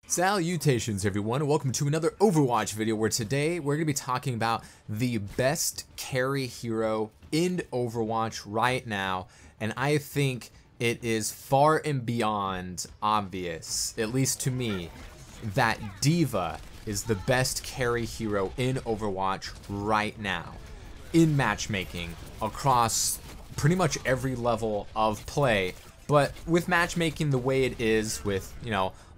Salutations everyone, and welcome to another Overwatch video where today we're going to be talking about the best carry hero in Overwatch right now, and I think it is far and beyond obvious, at least to me, that D.Va is the best carry hero in Overwatch right now in matchmaking across pretty much every level of play. But with matchmaking the way it is, with,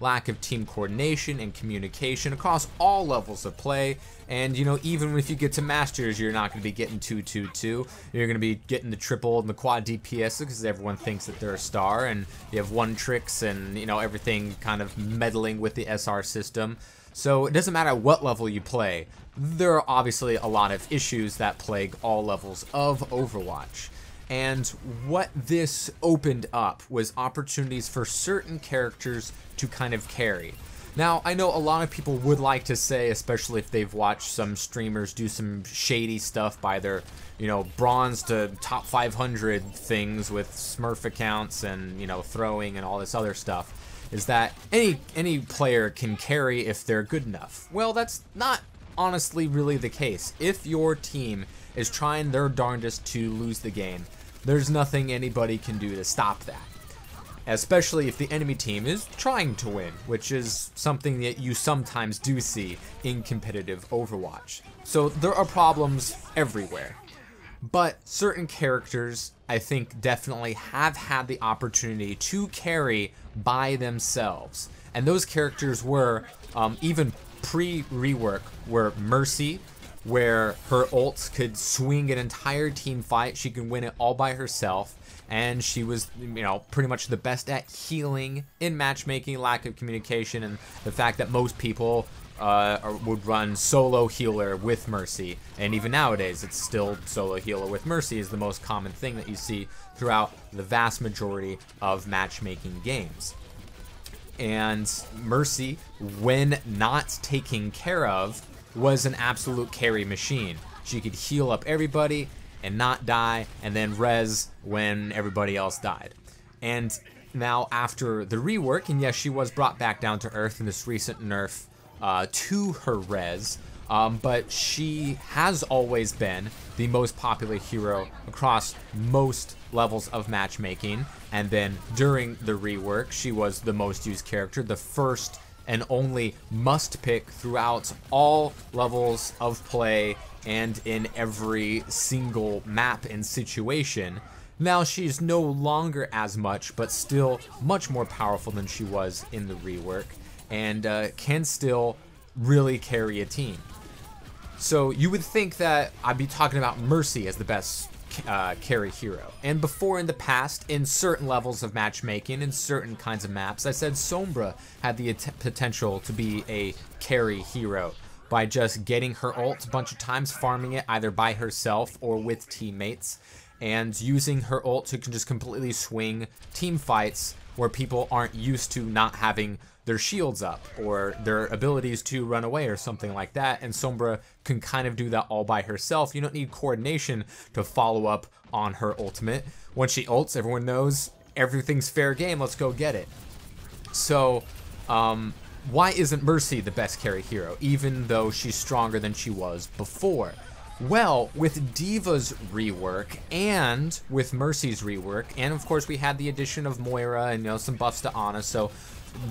lack of team coordination and communication across all levels of play, and, even if you get to Masters, you're not going to be getting 2-2-2. You're going to be getting the triple and the quad DPS because everyone thinks that they're a star, and you have one tricks and, everything kind of meddling with the SR system. So it doesn't matter what level you play. There are obviously a lot of issues that plague all levels of Overwatch. And what this opened up was opportunities for certain characters to kind of carry. Now, I know a lot of people would like to say, especially if they've watched some streamers do some shady stuff by their, bronze to top 500 things with Smurf accounts and, throwing and all this other stuff, is that any player can carry if they're good enough. Well, that's not honestly really the case. If your team is trying their darndest to lose the game, there's nothing anybody can do to stop that. Especially if the enemy team is trying to win, which is something that you sometimes do see in competitive Overwatch. So there are problems everywhere. But certain characters, I think, definitely have had the opportunity to carry by themselves. And those characters were, even pre-rework, were Mercy, where her ult could swing an entire team fight. She could win it all by herself, and she was, pretty much the best at healing in matchmaking, lack of communication, and the fact that most people would run solo healer with Mercy. And even nowadays, it's still solo healer with Mercy is the most common thing that you see throughout the vast majority of matchmaking games. And Mercy, when not taken care of, was an absolute carry machine. She could heal up everybody and not die, and then res when everybody else died. And now after the rework, and yes, she was brought back down to earth in this recent nerf to her res, but she has always been the most popular hero across most levels of matchmaking. And then during the rework, she was the most used character, the first and only must pick throughout all levels of play and in every single map and situation. Now she's no longer as much, but still much more powerful than she was in the rework, and can still really carry a team. So you would think that I'd be talking about Mercy as the best carry hero. And before, in the past, in certain levels of matchmaking, in certain kinds of maps, I said Sombra had the potential to be a carry hero by just getting her ult a bunch of times, farming it either by herself or with teammates, and using her ult to just completely swing team fights where people aren't used to not having their shields up or their abilities to run away or something like that. And Sombra can kind of do that all by herself. You don't need coordination to follow up on her ultimate. When she ults, everyone knows everything's fair game, let's go get it. So why isn't Mercy the best carry hero, even though she's stronger than she was before? Well, with D.Va's rework and with Mercy's rework, and of course we had the addition of Moira and some buffs to Ana, so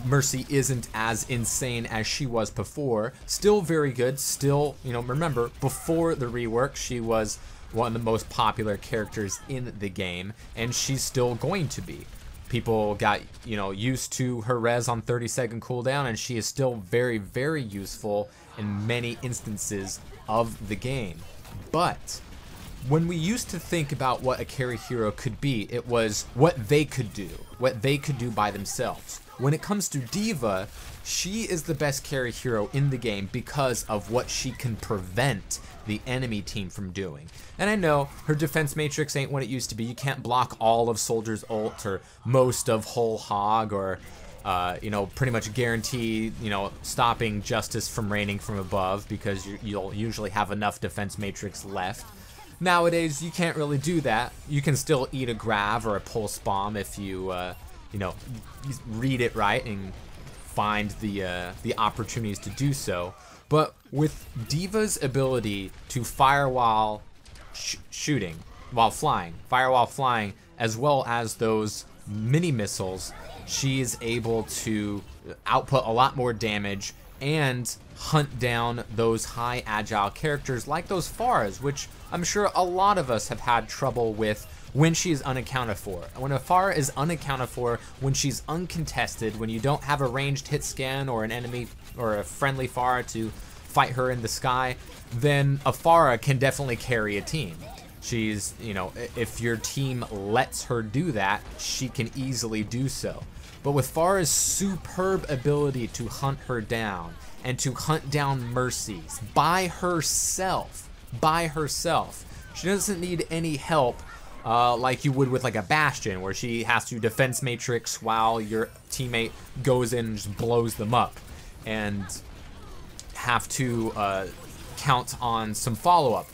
Mercy isn't as insane as she was before. Still very good, still, remember, before the rework she was one of the most popular characters in the game, and she's still going to be. People got, used to her res on 30-second cooldown, and she is still very, very useful in many instances of the game. But when we used to think about what a carry hero could be, it was what they could do by themselves. When it comes to D.Va, she is the best carry hero in the game because of what she can prevent the enemy team from doing. And I know her defense matrix ain't what it used to be. You can't block all of Soldier's ult or most of Whole Hog, or pretty much guarantee, stopping Justice from raining from above, because you'll usually have enough defense matrix left. Nowadays, you can't really do that. You can still eat a grav or a pulse bomb if you, read it right and find the opportunities to do so. But with D.Va's ability to fire while shooting, while flying, fire while flying, as well as those mini missiles, she is able to output a lot more damage and hunt down those high agile characters like those Pharahs, which I'm sure a lot of us have had trouble with when she is unaccounted for. When a Pharah is unaccounted for, when she's uncontested, when you don't have a ranged hit scan or an enemy or a friendly Pharah to fight her in the sky, then a Pharah can definitely carry a team. She's, you know, if your team lets her do that, she can easily do so. But with Pharah's superb ability to hunt her down and to hunt down Mercies by herself, she doesn't need any help like you would with like a Bastion, where she has to defense matrix while your teammate goes in and just blows them up, and have to count on some follow-up.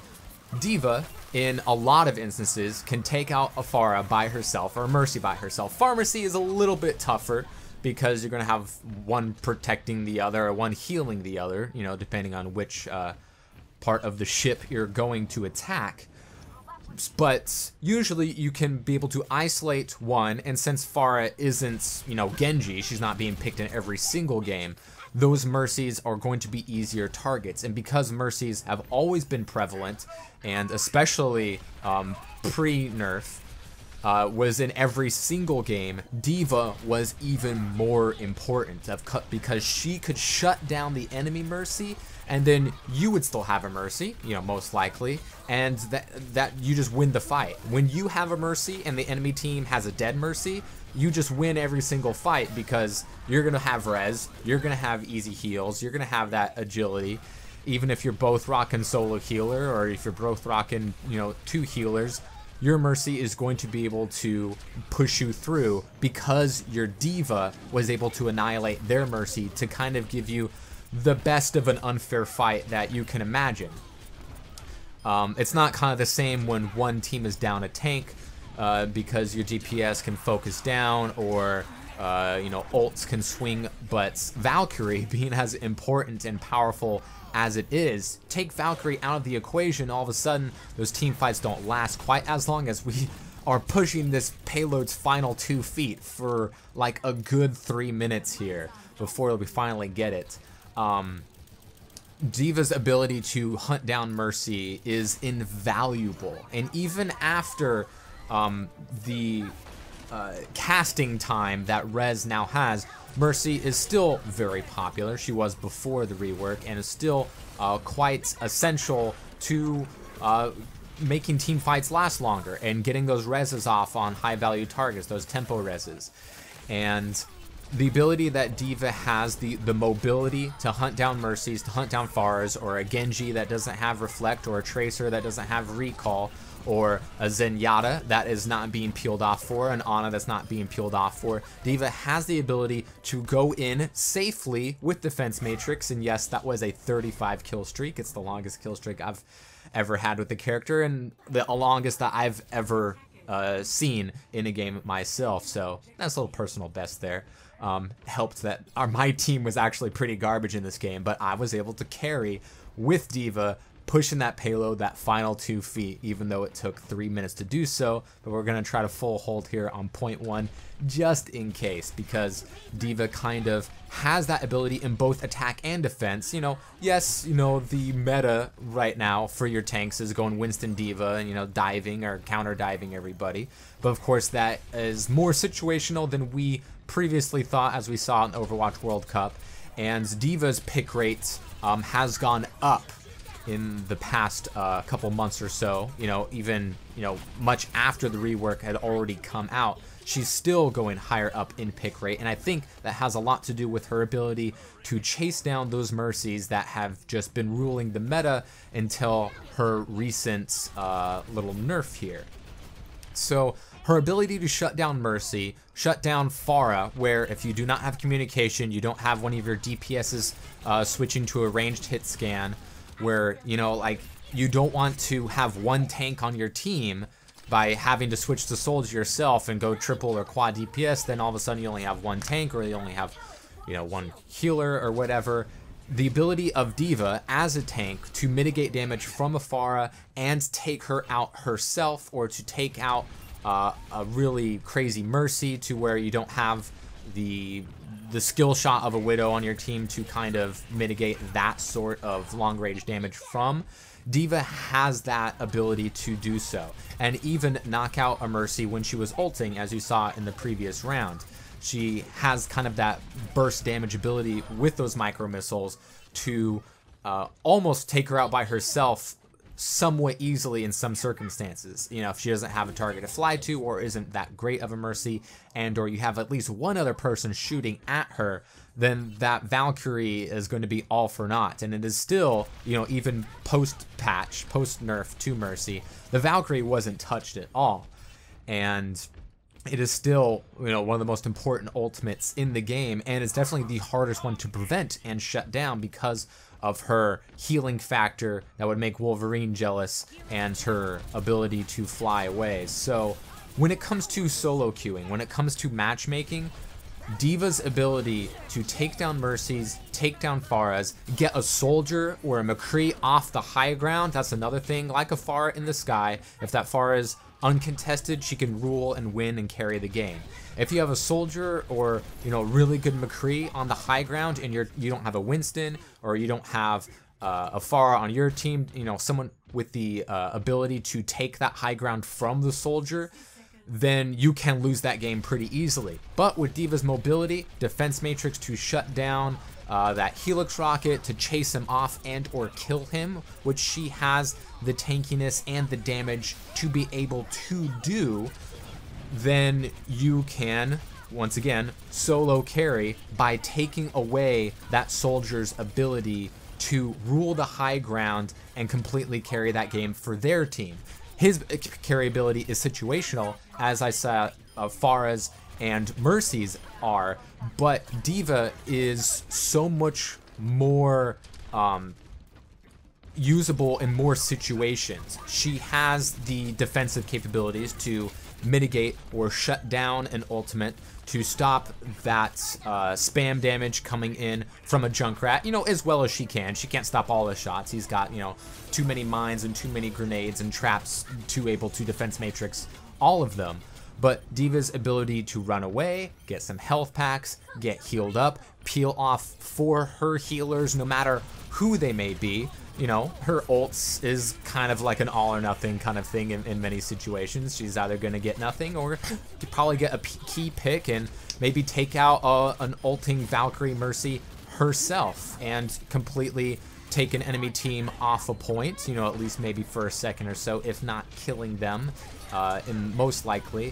D.Va, in a lot of instances, can take out a Pharah by herself or a Mercy by herself. Pharmacy is a little bit tougher because you're going to have one protecting the other or one healing the other, you know, depending on which part of the ship you're going to attack. But usually you can be able to isolate one, and since Pharah isn't, you know, Genji, she's not being picked in every single game, those Mercies are going to be easier targets. And because Mercies have always been prevalent, and especially pre-nerf, was in every single game, D.Va was even more important because she could shut down the enemy Mercy, and then you would still have a Mercy, you know, most likely, and that you just win the fight. When you have a Mercy and the enemy team has a dead Mercy, you just win every single fight because you're going to have res, you're going to have easy heals, you're going to have that agility. Even if you're both rocking solo healer, or if you're both rocking, you know, 2 healers, your Mercy is going to be able to push you through because your D.Va was able to annihilate their Mercy to kind of give you the best of an unfair fight that you can imagine. It's not kind of the same when one team is down a tank because your DPS can focus down, or you know, ults can swing, but Valkyrie, being as important and powerful as it is, take Valkyrie out of the equation, all of a sudden those team fights don't last quite as long as we are pushing this payload's final 2 feet for like a good 3 minutes here before we finally get it. D.Va's ability to hunt down Mercy is invaluable, and even after the casting time that Rez now has, Mercy is still very popular. She was before the rework, and is still quite essential to making team fights last longer and getting those reses off on high value targets, those tempo reses. And the ability that D.Va has, the mobility to hunt down Mercies, to hunt down Pharahs, or a Genji that doesn't have Reflect, or a Tracer that doesn't have Recall, or a Zenyatta that is not being peeled off for, an Ana that's not being peeled off for. D.Va has the ability to go in safely with Defense Matrix, and yes, that was a 35 kill streak. It's the longest kill streak I've ever had with the character, and the longest that I've ever seen in a game myself, so that's a little personal best there. Helped that my team was actually pretty garbage in this game, but I was able to carry with D.Va, pushing that payload that final 2 feet, even though it took 3 minutes to do so. But we're going to try to full hold here on point 1 just in case, because D.Va kind of has that ability in both attack and defense. You know, yes, you know, the meta right now for your tanks is going Winston D.Va and, you know, diving or counter diving everybody. But of course that is more situational than we previously thought, as we saw in Overwatch World Cup. And D.Va's pick rate has gone up in the past couple months or so, you know, even, you know, much after the rework had already come out, she's still going higher up in pick rate, and I think that has a lot to do with her ability to chase down those Mercies that have just been ruling the meta until her recent little nerf here. So her ability to shut down Mercy, shut down Pharah, where if you do not have communication, you don't have one of your DPSs switching to a ranged hit scan, where, you know, like, you don't want to have one tank on your team by having to switch to soldier yourself and go triple or quad DPS, then all of a sudden you only have one tank, or you only have you know, one healer or whatever. The ability of D.Va as a tank to mitigate damage from a Pharah and take her out herself, or to take out a really crazy Mercy to where you don't have the skill shot of a Widow on your team to kind of mitigate that sort of long range damage from. D.Va has that ability to do so, and even knock out a Mercy when she was ulting, as you saw in the previous round. She has kind of that burst damage ability with those micro missiles to almost take her out by herself somewhat easily in some circumstances. You know, if she doesn't have a target to fly to, or isn't that great of a Mercy, and or you have at least one other person shooting at her, then that Valkyrie is going to be all for naught. And it is still, you know, even post-patch, post-nerf to Mercy, the Valkyrie wasn't touched at all. And it is still, you know, one of the most important ultimates in the game, and it's definitely the hardest one to prevent and shut down because of her healing factor that would make Wolverine jealous, and her ability to fly away. So when it comes to solo queuing, when it comes to matchmaking, D.Va's ability to take down Mercies, take down Pharahs, get a Soldier or a McCree off the high ground, that's another thing, like a Pharah in the sky. If that Pharah is uncontested, she can rule and win and carry the game. If you have a Soldier or, you know, really good McCree on the high ground, and you don't have a Winston, or you don't have a Pharah on your team, you know, someone with the ability to take that high ground from the Soldier, then you can lose that game pretty easily. But with D.Va's mobility, defense matrix to shut down that Helix rocket, to chase him off and or kill him, which she has the tankiness and the damage to be able to do, then you can, once again, solo carry by taking away that Soldier's ability to rule the high ground and completely carry that game for their team. His carry ability is situational, as I saw Pharah's and Mercy's are, but D.Va is so much more usable in more situations. She has the defensive capabilities to mitigate or shut down an ultimate, to stop that spam damage coming in from a Junkrat, you know, as well as she can. She can't stop all the shots. He's got, you know, too many mines and too many grenades and traps to able to defense matrix all of them. But D.Va's ability to run away, get some health packs, get healed up, peel off for her healers, no matter who they may be. You know, her ults is kind of like an all or nothing kind of thing in many situations. She's either going to get nothing, or probably get a key pick and maybe take out an ulting Valkyrie Mercy herself and completely take an enemy team off a point, you know, at least maybe for a second or so, if not killing them in most likely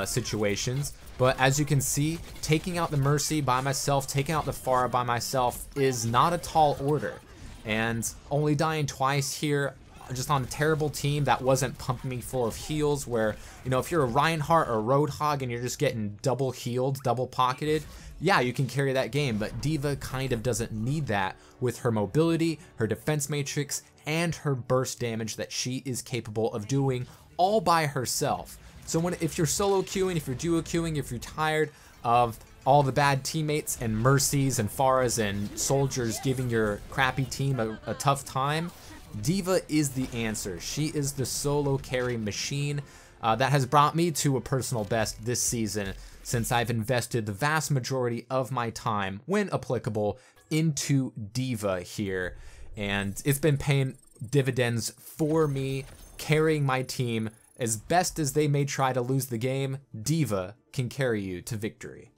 situations. But as you can see, taking out the Mercy by myself, taking out the Pharah by myself is not a tall order. And only dying twice here, just on a terrible team that wasn't pumping me full of heals, where, you know, if you're a Reinhardt or a Roadhog and you're just getting double healed, double pocketed, yeah, you can carry that game. But D.Va kind of doesn't need that with her mobility, her defense matrix, and her burst damage that she is capable of doing all by herself. So if you're solo queuing, if you're duo queuing, if you're tired of all the bad teammates and Mercies and Pharahs and Soldiers giving your crappy team a tough time, D.Va is the answer. She is the solo carry machine that has brought me to a personal best this season, since I've invested the vast majority of my time, when applicable, into D.Va here. And it's been paying dividends for me, carrying my team. As best as they may try to lose the game, D.Va can carry you to victory.